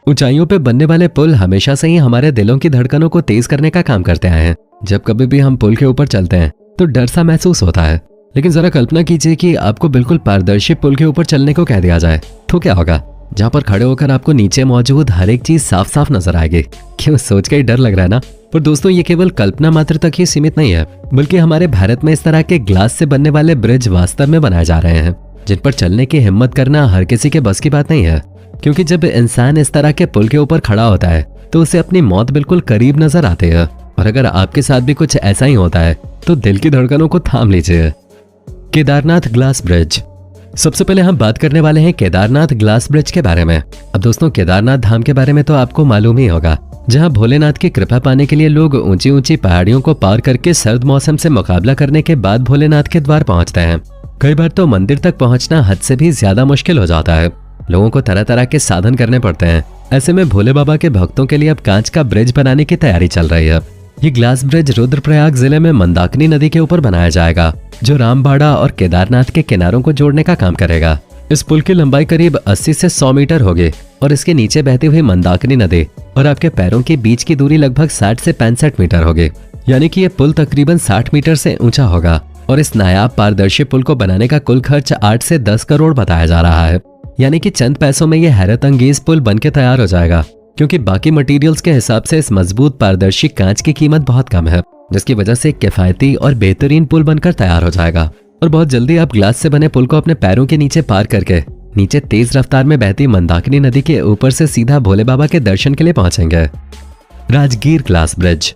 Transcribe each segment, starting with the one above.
ऊंचाइयों पे बनने वाले पुल हमेशा से ही हमारे दिलों की धड़कनों को तेज करने का काम करते आए हैं। जब कभी भी हम पुल के ऊपर चलते हैं तो डर सा महसूस होता है, लेकिन जरा कल्पना कीजिए कि आपको बिल्कुल पारदर्शी पुल के ऊपर चलने को कह दिया जाए तो क्या होगा। जहाँ पर खड़े होकर आपको नीचे मौजूद हर एक चीज साफ साफ नजर आएगी। क्यों, सोच के ही डर लग रहा है ना। पर दोस्तों, ये केवल कल्पना मात्र तक ही सीमित नहीं है, बल्कि हमारे भारत में इस तरह के ग्लास से बनने वाले ब्रिज वास्तव में बनाए जा रहे हैं, जिन पर चलने की हिम्मत करना हर किसी के बस की बात नहीं है। क्योंकि जब इंसान इस तरह के पुल के ऊपर खड़ा होता है तो उसे अपनी मौत बिल्कुल करीब नजर आती है। और अगर आपके साथ भी कुछ ऐसा ही होता है तो दिल की धड़कनों को थाम लीजिए। Kedarnath glass bridge. सबसे पहले हम बात करने वाले हैं केदारनाथ ग्लास ब्रिज के बारे में। अब दोस्तों, केदारनाथ धाम के बारे में तो आपको मालूम ही होगा, जहां भोलेनाथ की कृपा पाने के लिए लोग ऊंची ऊंची पहाड़ियों को पार करके सर्द मौसम से मुकाबला करने के बाद भोलेनाथ के द्वार पहुंचते हैं। कई बार तो मंदिर तक पहुंचना हद से भी ज्यादा मुश्किल हो जाता है। लोगों को तरह तरह के साधन करने पड़ते हैं। ऐसे में भोले बाबा के भक्तों के लिए अब कांच का ब्रिज बनाने की तैयारी चल रही है। ये ग्लास ब्रिज रुद्रप्रयाग जिले में मंदाकिनी नदी के ऊपर बनाया जाएगा, जो रामबाड़ा और केदारनाथ के किनारों को जोड़ने का काम करेगा। इस पुल की लंबाई करीब 80 से 100 मीटर होगी और इसके नीचे बहती हुई मंदाकिनी नदी और आपके पैरों के बीच की दूरी लगभग 60 से 65 मीटर होगी। यानी कि ये पुल तकरीबन 60 मीटर से ऊंचा होगा। और इस नायाब पारदर्शी पुल को बनाने का कुल खर्च 8 से 10 करोड़ बताया जा रहा है। यानी कि चंद पैसों में यह हैरत अंगेज पुल बनके तैयार हो जाएगा, क्योंकि बाकी मटेरियल्स के हिसाब से इस मजबूत पारदर्शी कांच की कीमत बहुत कम है, जिसकी वजह से किफायती और बेहतरीन पुल बनकर तैयार हो जाएगा। और बहुत जल्दी आप ग्लास से बने पुल को अपने पैरों के नीचे पार करके नीचे तेज रफ्तार में बहती मंदाकिनी नदी के ऊपर से सीधा भोले बाबा के दर्शन के लिए पहुंचेंगे। Rajgir glass bridge.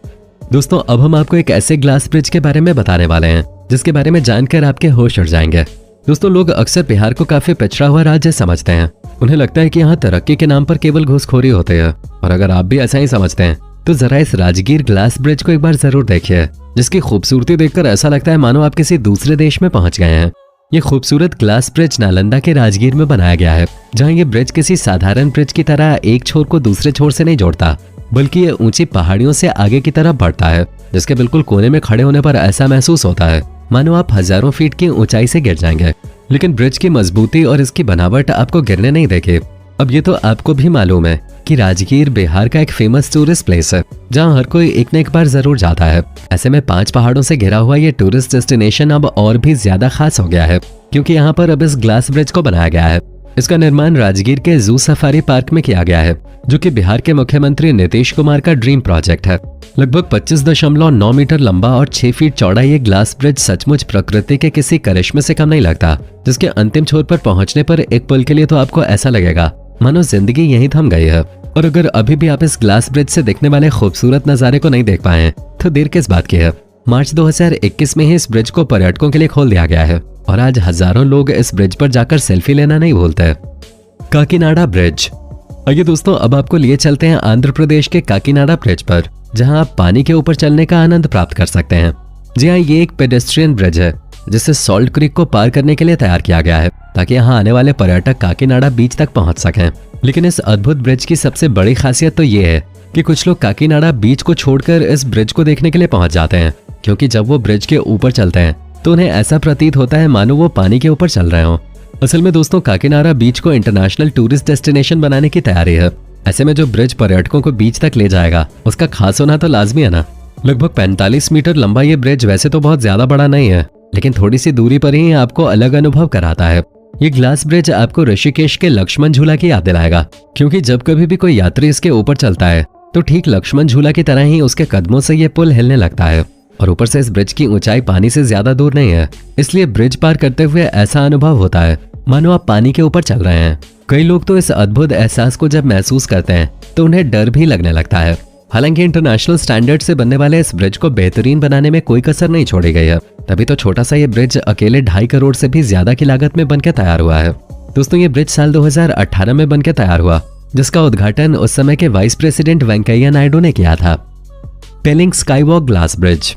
दोस्तों, अब हम आपको एक ऐसे ग्लास ब्रिज के बारे में बताने वाले हैं जिसके बारे में जानकर आपके होश उड़ जाएंगे। दोस्तों, लोग अक्सर बिहार को काफी पिछड़ा हुआ राज्य समझते हैं। उन्हें लगता है कि यहाँ तरक्की के नाम पर केवल घूसखोरी होती है। और अगर आप भी ऐसा ही समझते हैं तो जरा इस राजगीर ग्लास ब्रिज को एक बार जरूर देखिए, जिसकी खूबसूरती देखकर ऐसा लगता है मानो आप किसी दूसरे देश में पहुंच गए हैं। ये खूबसूरत ग्लास ब्रिज नालंदा के राजगीर में बनाया गया है, जहाँ ये ब्रिज किसी साधारण ब्रिज की तरह एक छोर को दूसरे छोर से नहीं जोड़ता, बल्कि ये ऊंची पहाड़ियों से आगे की तरफ बढ़ता है, जिसके बिल्कुल कोने में खड़े होने पर ऐसा महसूस होता है मानो आप हजारों फीट की ऊंचाई से गिर जाएंगे। लेकिन ब्रिज की मजबूती और इसकी बनावट आपको गिरने नहीं देगी। अब ये तो आपको भी मालूम है कि राजगीर बिहार का एक फेमस टूरिस्ट प्लेस है, जहां हर कोई एक न एक बार जरूर जाता है। ऐसे में 5 पहाड़ों से घिरा हुआ ये टूरिस्ट डेस्टिनेशन अब और भी ज्यादा खास हो गया है, क्योंकि यहाँ पर अब इस ग्लास ब्रिज को बनाया गया है। इसका निर्माण राजगीर के जू सफारी पार्क में किया गया है, जो कि बिहार के मुख्यमंत्री नीतीश कुमार का ड्रीम प्रोजेक्ट है। लगभग 25.9 मीटर लंबा और 6 फीट चौड़ा ये ग्लास ब्रिज सचमुच प्रकृति के किसी करिश्मे से कम नहीं लगता, जिसके अंतिम छोर पर पहुंचने पर एक पल के लिए तो आपको ऐसा लगेगा मानो जिंदगी यहीं थम गई है। और अगर अभी भी आप इस ग्लास ब्रिज से दिखने वाले खूबसूरत नजारे को नहीं देख पाए हैं तो देर किस बात की है। मार्च 2021 में ही इस ब्रिज को पर्यटकों के लिए खोल दिया गया है और आज हजारों लोग इस ब्रिज पर जाकर सेल्फी लेना नहीं भूलते। काकीनाडा ब्रिज। आइए दोस्तों, अब आपको लिए चलते हैं आंध्र प्रदेश के काकीनाडा ब्रिज पर, जहां आप पानी के ऊपर चलने का आनंद प्राप्त कर सकते हैं। जी हाँ, ये एक पेडेस्ट्रियन ब्रिज है जिसे सॉल्ट क्रीक को पार करने के लिए तैयार किया गया है, ताकि यहाँ आने वाले पर्यटक काकीनाडा बीच तक पहुंच सकें। लेकिन इस अद्भुत ब्रिज की सबसे बड़ी खासियत तो ये है कि कुछ लोग काकीनाडा बीच को छोड़कर इस ब्रिज को देखने के लिए पहुंच जाते हैं, क्योंकि जब वो ब्रिज के ऊपर चलते हैं तो उन्हें ऐसा प्रतीत होता है मानो वो पानी के ऊपर चल रहे हों। असल में दोस्तों, काकीनाडा बीच को इंटरनेशनल टूरिस्ट डेस्टिनेशन बनाने की तैयारी है। ऐसे में जो ब्रिज पर्यटकों को बीच तक ले जाएगा उसका खास होना तो लाजमी है ना। लगभग 45 मीटर लंबा ये ब्रिज वैसे तो बहुत ज्यादा बड़ा नहीं है, लेकिन थोड़ी सी दूरी पर ही आपको अलग अनुभव कराता है। ये ग्लास ब्रिज आपको ऋषिकेश के लक्ष्मण झूला की याद दिलाएगा, क्योंकि जब कभी भी कोई यात्री इसके ऊपर चलता है तो ठीक लक्ष्मण झूला की तरह ही उसके कदमों से ये पुल हिलने लगता है। और ऊपर से इस ब्रिज की ऊंचाई पानी से ज्यादा दूर नहीं है, इसलिए ब्रिज पार करते हुए ऐसा अनुभव होता है मानो आप पानी के ऊपर चल रहे हैं। कई लोग तो इस अद्भुत एहसास को जब महसूस करते हैं तो उन्हें डर भी लगने लगता है। हालांकि इंटरनेशनल स्टैंडर्ड से बनने वाले इस ब्रिज को बेहतरीन बनाने में कोई कसर नहीं छोड़ी गई है, तभी तो छोटा सा ये ब्रिज अकेले 2.5 करोड़ से भी ज्यादा की लागत में बनकर तैयार हुआ है। दोस्तों, ये ब्रिज साल 2018 में बनकर तैयार हुआ, जिसका उद्घाटन उस समय के वाइस प्रेसिडेंट वेंकैया नायडू ने किया था। पेलिंग स्काईवॉक ग्लास ब्रिज।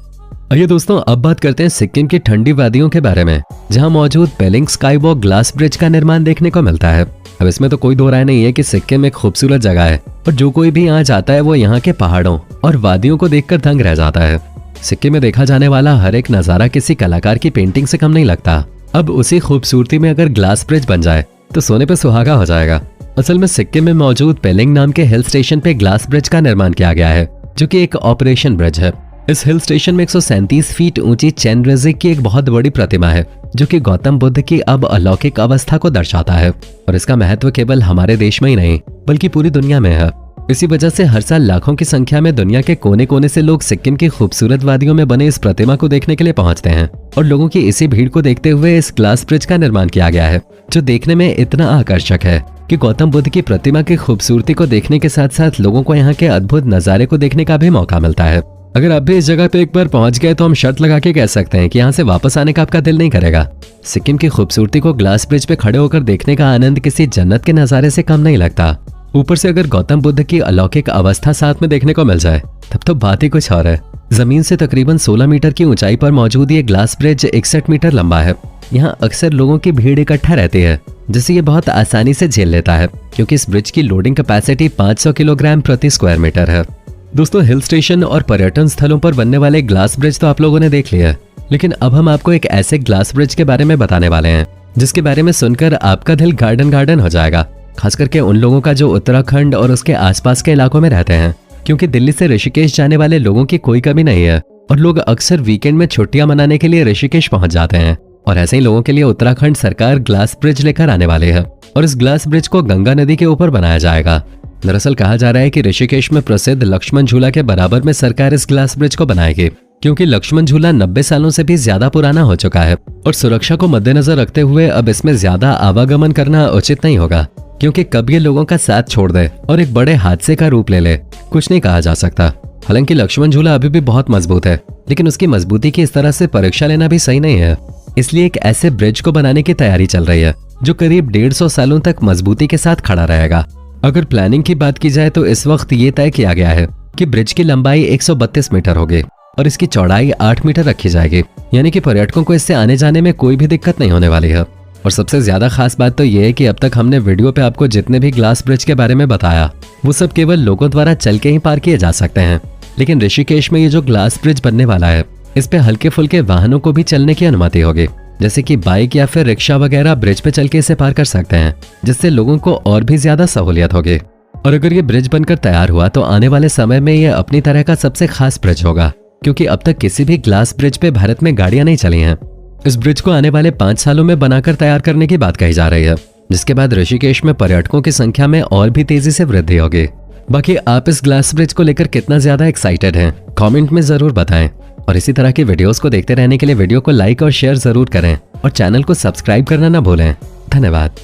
आइए दोस्तों, अब बात करते हैं सिक्किम की ठंडी वादियों के बारे में, जहां मौजूद पेलिंग स्काईवॉक ग्लास ब्रिज का निर्माण देखने को मिलता है। अब इसमें तो कोई दो राय नहीं है कि सिक्किम एक खूबसूरत जगह है और जो कोई भी यहाँ जाता है वो यहाँ के पहाड़ों और वादियों को देखकर दंग रह जाता है। सिक्किम में देखा जाने वाला हर एक नजारा किसी कलाकार की पेंटिंग से कम नहीं लगता। अब उसी खूबसूरती में अगर ग्लास ब्रिज बन जाए तो सोने पे सुहागा हो जाएगा। असल में सिक्किम में मौजूद पेलिंग नाम के हिल स्टेशन पे ग्लास ब्रिज का निर्माण किया गया है, जो कि एक ऑपरेशन ब्रिज है। इस हिल स्टेशन में 137 फीट ऊंची चैन रेजिक की एक बहुत बड़ी प्रतिमा है, जो कि गौतम बुद्ध की अब अलौकिक अवस्था को दर्शाता है। और इसका महत्व केवल हमारे देश में ही नहीं बल्कि पूरी दुनिया में है। इसी वजह से हर साल लाखों की संख्या में दुनिया के कोने कोने से लोग सिक्किम की खूबसूरत वादियों में बने इस प्रतिमा को देखने के लिए पहुंचते हैं। और लोगों की इसी भीड़ को देखते हुए इस ग्लास ब्रिज का निर्माण किया गया है, जो देखने में इतना आकर्षक है कि गौतम बुद्ध की प्रतिमा की खूबसूरती को देखने के साथ साथ लोगों को यहाँ के अद्भुत नजारे को देखने का भी मौका मिलता है। अगर आप भी इस जगह पे एक बार पहुंच गए तो हम शर्त लगा के कह सकते हैं कि यहाँ से वापस आने का आपका दिल नहीं करेगा। सिक्किम की खूबसूरती को ग्लास ब्रिज पे खड़े होकर देखने का आनंद किसी जन्नत के नजारे से कम नहीं लगता। ऊपर से अगर गौतम बुद्ध की अलौकिक अवस्था साथ में देखने को मिल जाए तब तो बात ही कुछ और है। जमीन से तकरीबन 16 मीटर की ऊंचाई पर मौजूद ये ग्लास ब्रिज 61 मीटर लंबा है। यहाँ अक्सर लोगों की भीड़ इकट्ठा रहती है, जिसे ये बहुत आसानी से झेल लेता है, क्योंकि इस ब्रिज की लोडिंग कैपेसिटी 500 किलोग्राम प्रति स्क्वायर मीटर है। दोस्तों, हिल स्टेशन और पर्यटन स्थलों पर बनने वाले ग्लास ब्रिज तो आप लोगों ने देख लिया है, लेकिन अब हम आपको एक ऐसे ग्लास ब्रिज के बारे में बताने वाले हैं जिसके बारे में सुनकर आपका दिल गार्डन गार्डन हो जाएगा, खास करके उन लोगों का जो उत्तराखंड और उसके आसपास के इलाकों में रहते हैं, क्योंकि दिल्ली से ऋषिकेश जाने वाले लोगों की कोई कमी नहीं है और लोग अक्सर वीकेंड में छुट्टियां मनाने के लिए ऋषिकेश पहुंच जाते हैं। और ऐसे ही लोगों के लिए उत्तराखंड सरकार ग्लास ब्रिज लेकर आने वाले है और इस ग्लास ब्रिज को गंगा नदी के ऊपर बनाया जाएगा। दरअसल कहा जा रहा है कि ऋषिकेश में प्रसिद्ध लक्ष्मण झूला के बराबर में सरकार इस ग्लास ब्रिज को बनाएगी, क्योंकि लक्ष्मण झूला 90 सालों से भी ज्यादा पुराना हो चुका है और सुरक्षा को मद्देनजर रखते हुए अब इसमें ज्यादा आवागमन करना उचित नहीं होगा, क्योंकि कब ये लोगों का साथ छोड़ दे और एक बड़े हादसे का रूप ले ले कुछ नहीं कहा जा सकता। हालांकि लक्ष्मण झूला अभी भी बहुत मजबूत है, लेकिन उसकी मजबूती की इस तरह से परीक्षा लेना भी सही नहीं है। इसलिए एक ऐसे ब्रिज को बनाने की तैयारी चल रही है जो करीब 150 सालों तक मजबूती के साथ खड़ा रहेगा। अगर प्लानिंग की बात की जाए तो इस वक्त ये तय किया गया है कि ब्रिज की लंबाई 132 मीटर होगी और इसकी चौड़ाई 8 मीटर रखी जाएगी, यानी कि पर्यटकों को इससे आने जाने में कोई भी दिक्कत नहीं होने वाली है। और सबसे ज्यादा खास बात तो ये है कि अब तक हमने वीडियो पे आपको जितने भी ग्लास ब्रिज के बारे में बताया वो सब केवल लोगों द्वारा चल के ही पार किए जा सकते हैं, लेकिन ऋषिकेश में ये जो ग्लास ब्रिज बनने वाला है इस पे हल्के फुल्के वाहनों को भी चलने की अनुमति होगी, जैसे कि बाइक या फिर रिक्शा वगैरह ब्रिज पे चल के इसे पार कर सकते हैं, जिससे लोगों को और भी ज्यादा सहूलियत होगी। और अगर ये ब्रिज बनकर तैयार हुआ तो आने वाले समय में ये अपनी तरह का सबसे खास ब्रिज होगा, क्योंकि अब तक किसी भी ग्लास ब्रिज पे भारत में गाड़ियां नहीं चली हैं। इस ब्रिज को आने वाले 5 सालों में बनाकर तैयार करने की बात कही जा रही है, जिसके बाद ऋषिकेश में पर्यटकों की संख्या में और भी तेजी से वृद्धि होगी। बाकी आप इस ग्लास ब्रिज को लेकर कितना ज्यादा एक्साइटेड हैं, कमेंट में जरूर बताएं। और इसी तरह के वीडियोस को देखते रहने के लिए वीडियो को लाइक और शेयर जरूर करें और चैनल को सब्सक्राइब करना ना भूलें। धन्यवाद।